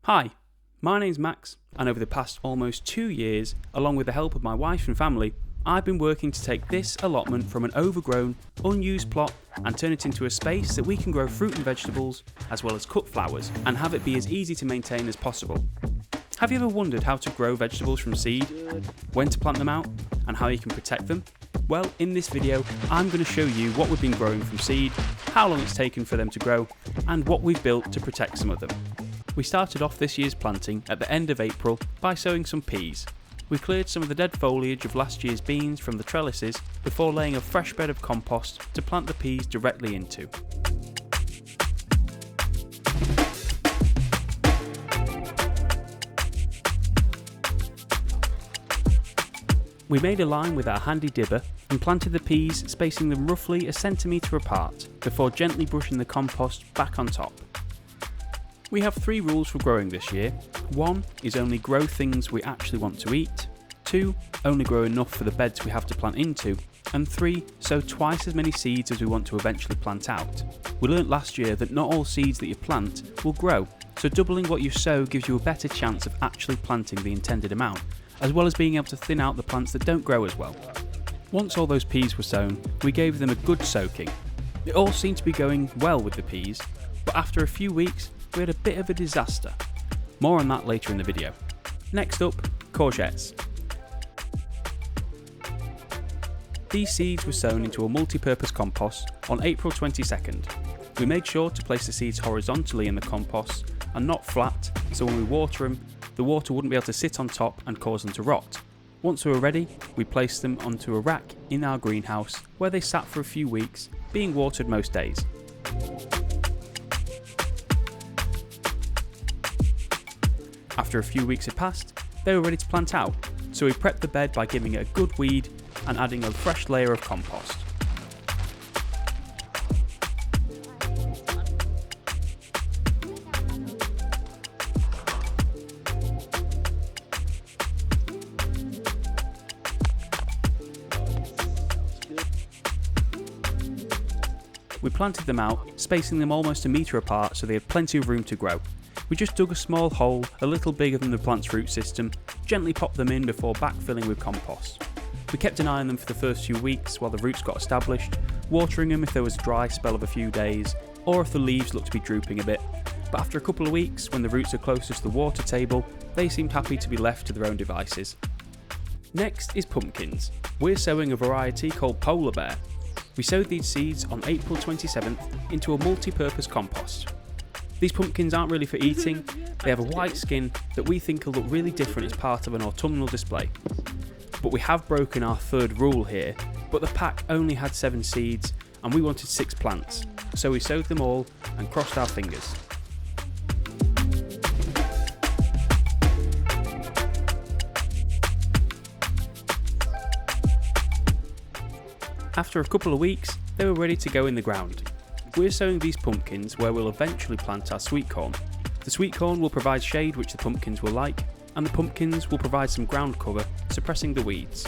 Hi, my name's Max, and over the past almost 2 years, along with the help of my wife and family, I've been working to take this allotment from an overgrown, unused plot and turn it into a space that we can grow fruit and vegetables, as well as cut flowers, and have it be as easy to maintain as possible. Have you ever wondered how to grow vegetables from seed, when to plant them out, and how you can protect them? Well, in this video, I'm going to show you what we've been growing from seed, how long it's taken for them to grow, and what we've built to protect some of them. We started off this year's planting at the end of April by sowing some peas. We cleared some of the dead foliage of last year's beans from the trellises before laying a fresh bed of compost to plant the peas directly into. We made a line with our handy dibber and planted the peas, spacing them roughly a centimetre apart before gently brushing the compost back on top. We have 3 rules for growing this year. 1 is only grow things we actually want to eat. 2, only grow enough for the beds we have to plant into. And 3, sow twice as many seeds as we want to eventually plant out. We learnt last year that not all seeds that you plant will grow, so doubling what you sow gives you a better chance of actually planting the intended amount, as well as being able to thin out the plants that don't grow as well. Once all those peas were sown, we gave them a good soaking. It all seemed to be going well with the peas, but after a few weeks, we had a bit of a disaster. More on that later in the video. Next up, courgettes. These seeds were sown into a multi-purpose compost on April 22nd. We made sure to place the seeds horizontally in the compost and not flat, so when we water them, the water wouldn't be able to sit on top and cause them to rot. Once they were ready, we placed them onto a rack in our greenhouse where they sat for a few weeks, being watered most days. After a few weeks had passed, they were ready to plant out, so we prepped the bed by giving it a good weed and adding a fresh layer of compost. We planted them out, spacing them almost a metre apart so they had plenty of room to grow. We just dug a small hole, a little bigger than the plant's root system, gently popped them in before backfilling with compost. We kept an eye on them for the first few weeks while the roots got established, watering them if there was a dry spell of a few days, or if the leaves looked to be drooping a bit. But after a couple of weeks, when the roots are closest to the water table, they seemed happy to be left to their own devices. Next is pumpkins. We're sowing a variety called polar bear. We sowed these seeds on April 27th into a multi-purpose compost. These pumpkins aren't really for eating, they have a white skin that we think will look really different as part of an autumnal display. But we have broken our 3rd rule here, but the pack only had 7 seeds and we wanted 6 plants, so we sowed them all and crossed our fingers. After a couple of weeks, they were ready to go in the ground. We're sowing these pumpkins where we'll eventually plant our sweet corn. The sweet corn will provide shade which the pumpkins will like, and the pumpkins will provide some ground cover, suppressing the weeds.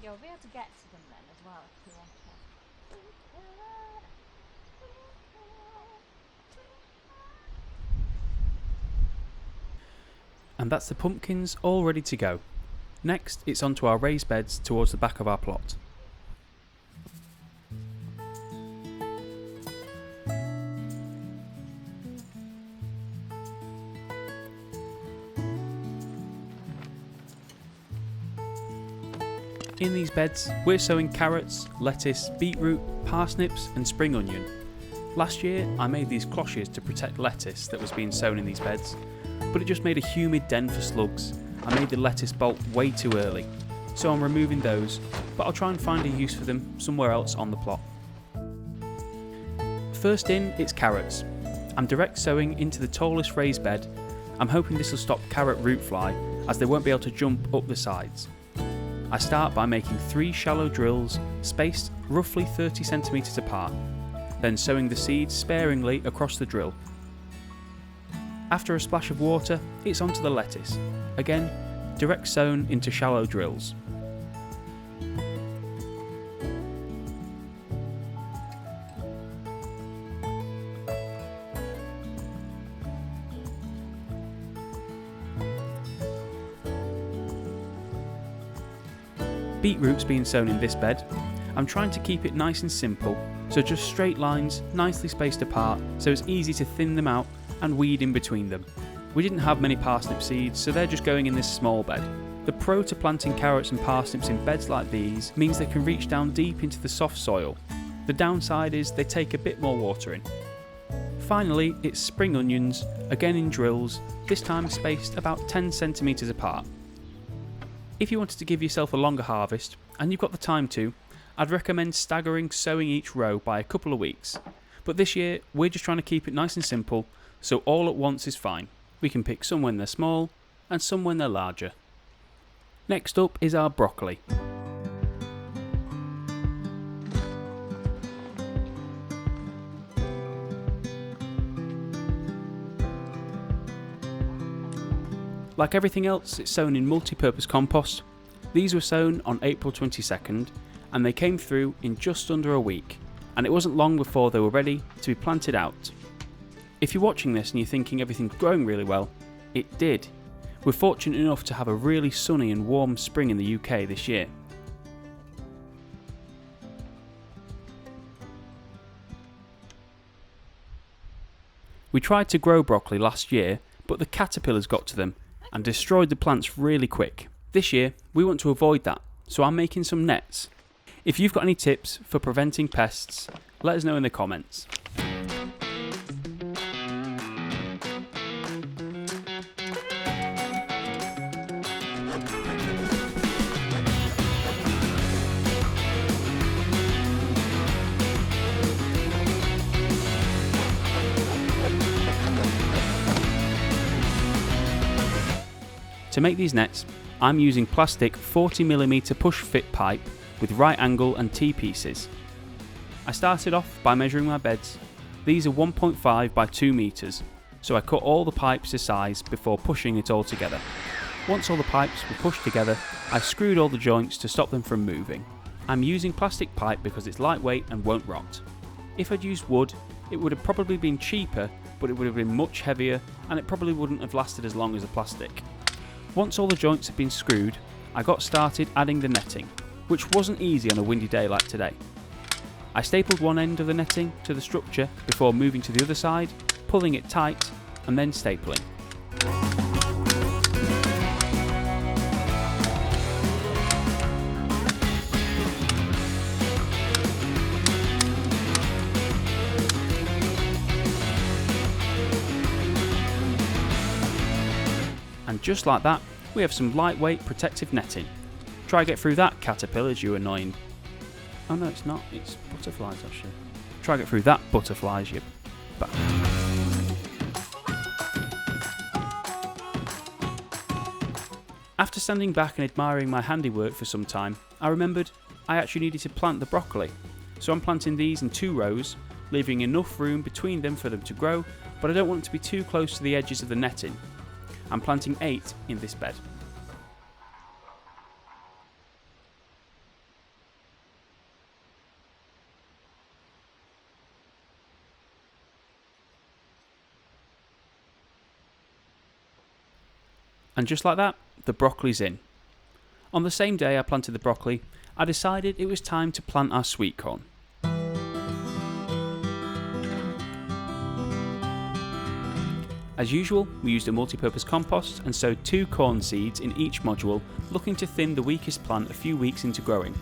You'll be able to get to them then as well if you want to. And that's the pumpkins all ready to go. Next, it's onto our raised beds towards the back of our plot. In these beds, we're sowing carrots, lettuce, beetroot, parsnips and spring onion. Last year, I made these cloches to protect lettuce that was being sown in these beds, but it just made a humid den for slugs. I made the lettuce bolt way too early, so I'm removing those, but I'll try and find a use for them somewhere else on the plot. First in, it's carrots. I'm direct sowing into the tallest raised bed. I'm hoping this will stop carrot root fly, as they won't be able to jump up the sides. I start by making 3 shallow drills, spaced roughly 30 centimetres apart, then sowing the seeds sparingly across the drill. After a splash of water, it's onto the lettuce. Again, direct sown into shallow drills. Beetroot's being sown in this bed. I'm trying to keep it nice and simple, so just straight lines, nicely spaced apart, so it's easy to thin them out and weed in between them. We didn't have many parsnip seeds, so they're just going in this small bed. The pro to planting carrots and parsnips in beds like these means they can reach down deep into the soft soil. The downside is they take a bit more watering. Finally, it's spring onions, again in drills, this time spaced about 10 centimetres apart. If you wanted to give yourself a longer harvest, and you've got the time to, I'd recommend staggering sowing each row by a couple of weeks. But this year, we're just trying to keep it nice and simple, so all at once is fine. We can pick some when they're small, and some when they're larger. Next up is our broccoli. Like everything else, it's sown in multi-purpose compost. These were sown on April 22nd, and they came through in just under a week, and it wasn't long before they were ready to be planted out. If you're watching this and you're thinking everything's growing really well, it did. We're fortunate enough to have a really sunny and warm spring in the UK this year. We tried to grow broccoli last year, but the caterpillars got to them and destroyed the plants really quick. This year, we want to avoid that, so I'm making some nets. If you've got any tips for preventing pests, let us know in the comments. To make these nets, I'm using plastic 40mm push fit pipe with right angle and T-pieces. I started off by measuring my beds. These are 1.5 by 2 metres, so I cut all the pipes to size before pushing it all together. Once all the pipes were pushed together, I screwed all the joints to stop them from moving. I'm using plastic pipe because it's lightweight and won't rot. If I'd used wood, it would have probably been cheaper, but it would have been much heavier and it probably wouldn't have lasted as long as the plastic. Once all the joints had been screwed, I got started adding the netting, which wasn't easy on a windy day like today. I stapled one end of the netting to the structure before moving to the other side, pulling it tight, and then stapling. And just like that, we have some lightweight protective netting. Try get through that, caterpillars, you annoying... Oh no, it's not, it's butterflies actually. Try get through that, butterflies, you... After standing back and admiring my handiwork for some time, I remembered I actually needed to plant the broccoli. So I'm planting these in 2 rows, leaving enough room between them for them to grow, but I don't want it to be too close to the edges of the netting. I'm planting 8 in this bed. And just like that, the broccoli's in. On the same day I planted the broccoli, I decided it was time to plant our sweet corn. As usual, we used a multi-purpose compost and sowed 2 corn seeds in each module, looking to thin the weakest plant a few weeks into growing.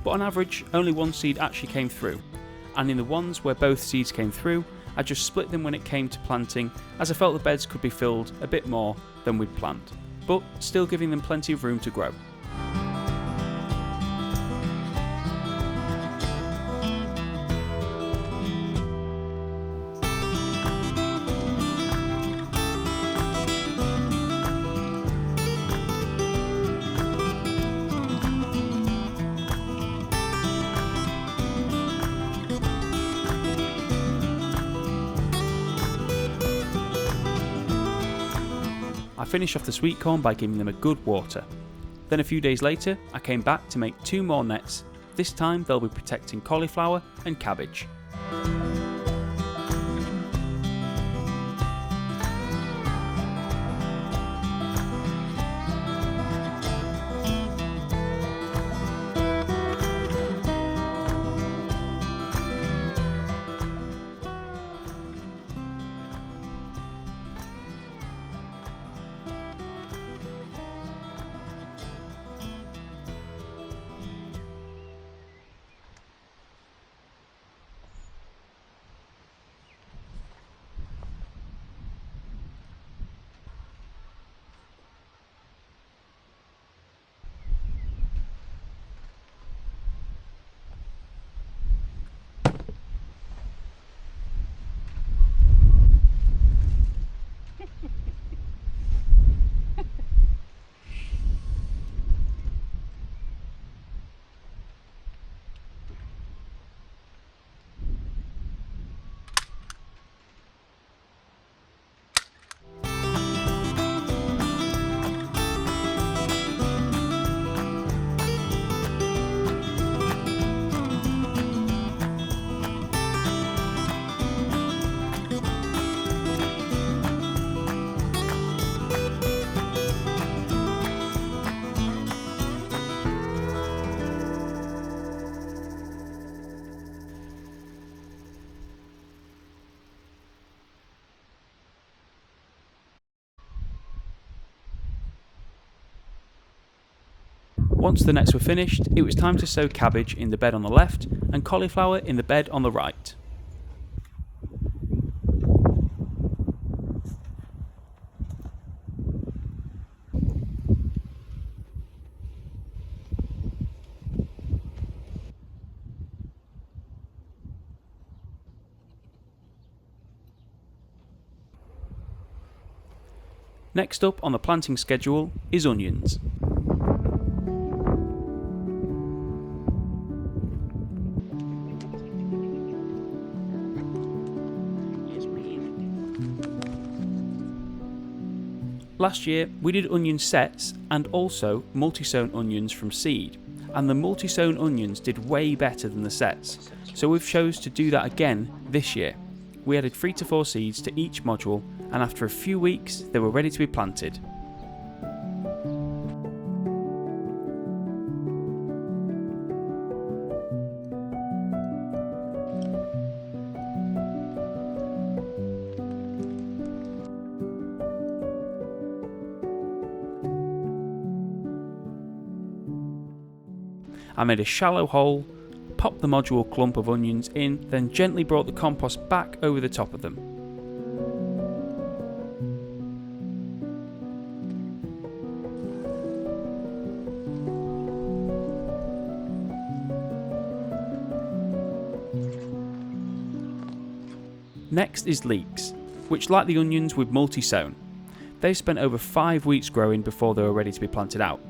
But on average, only 1 seed actually came through, and in the ones where both seeds came through, I just split them when it came to planting, as I felt the beds could be filled a bit more than we'd planned, but still giving them plenty of room to grow. I finished off the sweet corn by giving them a good water. Then a few days later, I came back to make 2 more nets. This time they'll be protecting cauliflower and cabbage. Once the nets were finished, it was time to sow cabbage in the bed on the left and cauliflower in the bed on the right. Next up on the planting schedule is onions. Last year we did onion sets and also multi-sown onions from seed, and the multi-sown onions did way better than the sets, so we've chose to do that again this year. We added 3 to 4 seeds to each module, and after a few weeks they were ready to be planted. I made a shallow hole, popped the module clump of onions in, then gently brought the compost back over the top of them. Next is leeks, which, like the onions, we've multi-sown. They've spent over 5 weeks growing before they were ready to be planted out.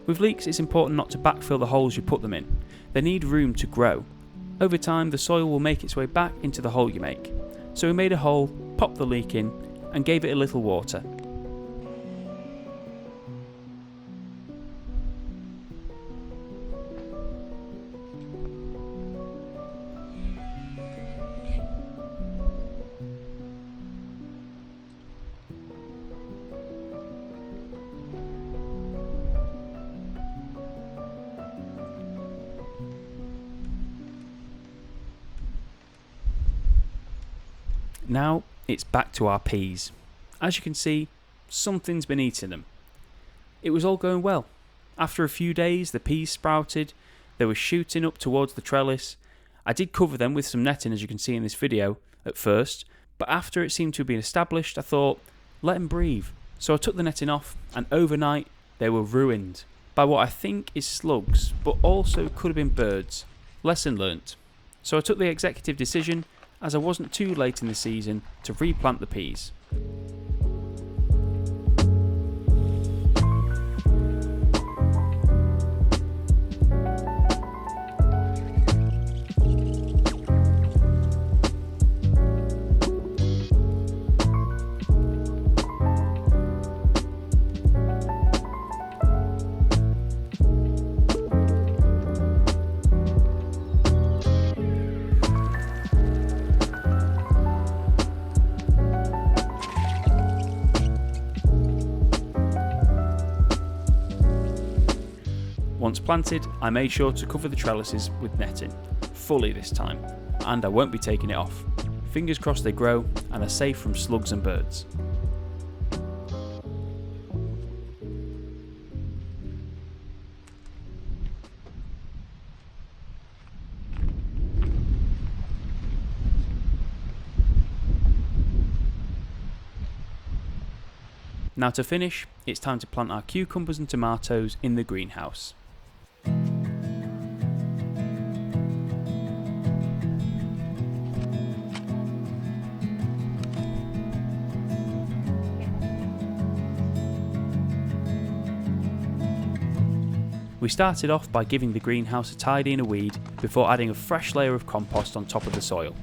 With leeks, it's important not to backfill the holes you put them in. They need room to grow. Over time, the soil will make its way back into the hole you make. So we made a hole, popped the leek in, and gave it a little water. Now it's back to our peas. As you can see, something's been eating them. It was all going well. After a few days the peas sprouted, they were shooting up towards the trellis, I did cover them with some netting, as you can see in this video, at first, but after it seemed to have been established, I thought, let them breathe. So I took the netting off, and overnight they were ruined by what I think is slugs, but also could have been birds. Lesson learnt. So I took the executive decision, as I wasn't too late in the season, to replant the peas. Once planted, I made sure to cover the trellises with netting, fully this time, and I won't be taking it off. Fingers crossed they grow and are safe from slugs and birds. Now to finish, it's time to plant our cucumbers and tomatoes in the greenhouse. We started off by giving the greenhouse a tidy and a weed before adding a fresh layer of compost on top of the soil.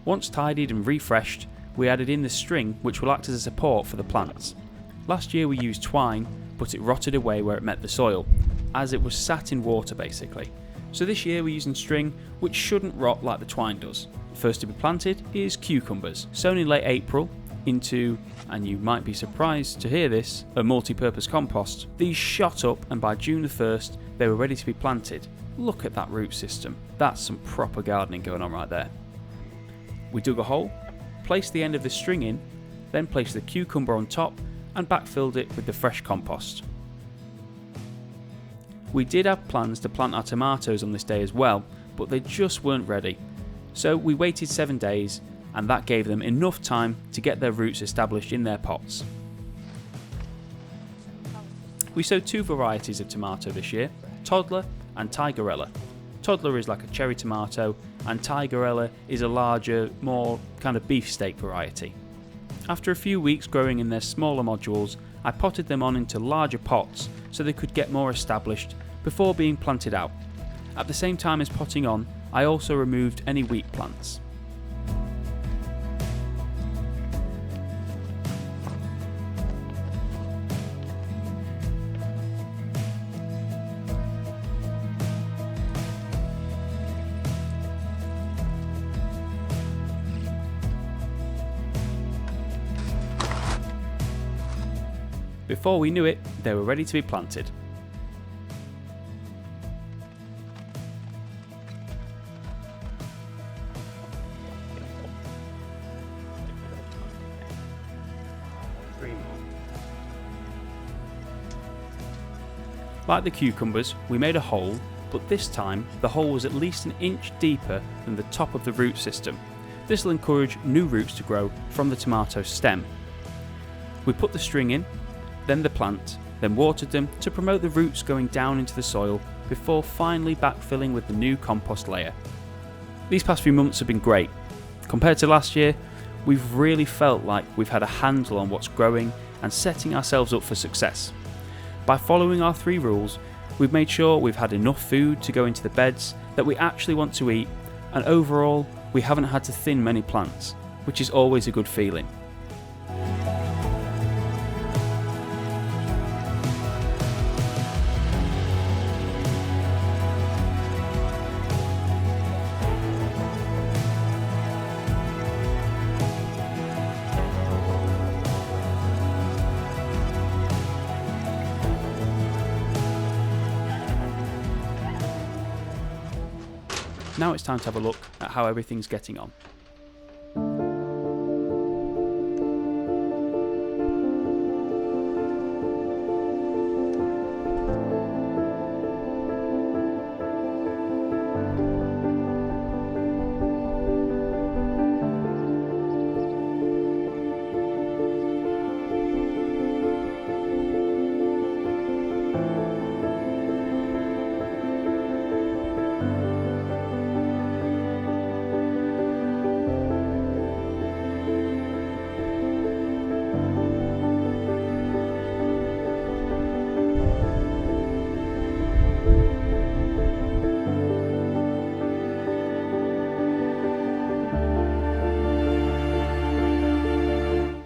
Once tidied and refreshed, we added in the string which will act as a support for the plants. Last year we used twine, but it rotted away where it met the soil, as it was sat in water basically. So this year we're using string which shouldn't rot like the twine does. First to be planted is cucumbers, sown in late April into, and you might be surprised to hear this, a multi-purpose compost. These shot up and by June the 1st they were ready to be planted. Look at that root system, that's some proper gardening going on right there. We dug a hole, placed the end of the string in, then placed the cucumber on top and backfilled it with the fresh compost. We did have plans to plant our tomatoes on this day as well, but they just weren't ready. So we waited 7 days and that gave them enough time to get their roots established in their pots. We sowed 2 varieties of tomato this year, Toddler and Tigerella. Toddler is like a cherry tomato and Tigerella is a larger, more kind of beefsteak variety. After a few weeks growing in their smaller modules, I potted them on into larger pots so they could get more established before being planted out. At the same time as potting on, I also removed any weak plants. Before we knew it, they were ready to be planted. Like the cucumbers, we made a hole, but this time the hole was at least an inch deeper than the top of the root system. This will encourage new roots to grow from the tomato stem. We put the string in, then the plant, then watered them to promote the roots going down into the soil before finally backfilling with the new compost layer. These past few months have been great. Compared to last year, we've really felt like we've had a handle on what's growing and setting ourselves up for success. By following our 3 rules, we've made sure we've had enough food to go into the beds that we actually want to eat, and overall, we haven't had to thin many plants, which is always a good feeling. Now it's time to have a look at how everything's getting on.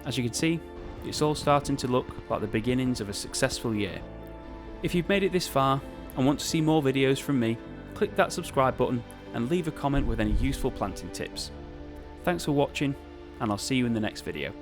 As you can see, it's all starting to look like the beginnings of a successful year. If you've made it this far and want to see more videos from me, click that subscribe button and leave a comment with any useful planting tips. Thanks for watching, and I'll see you in the next video.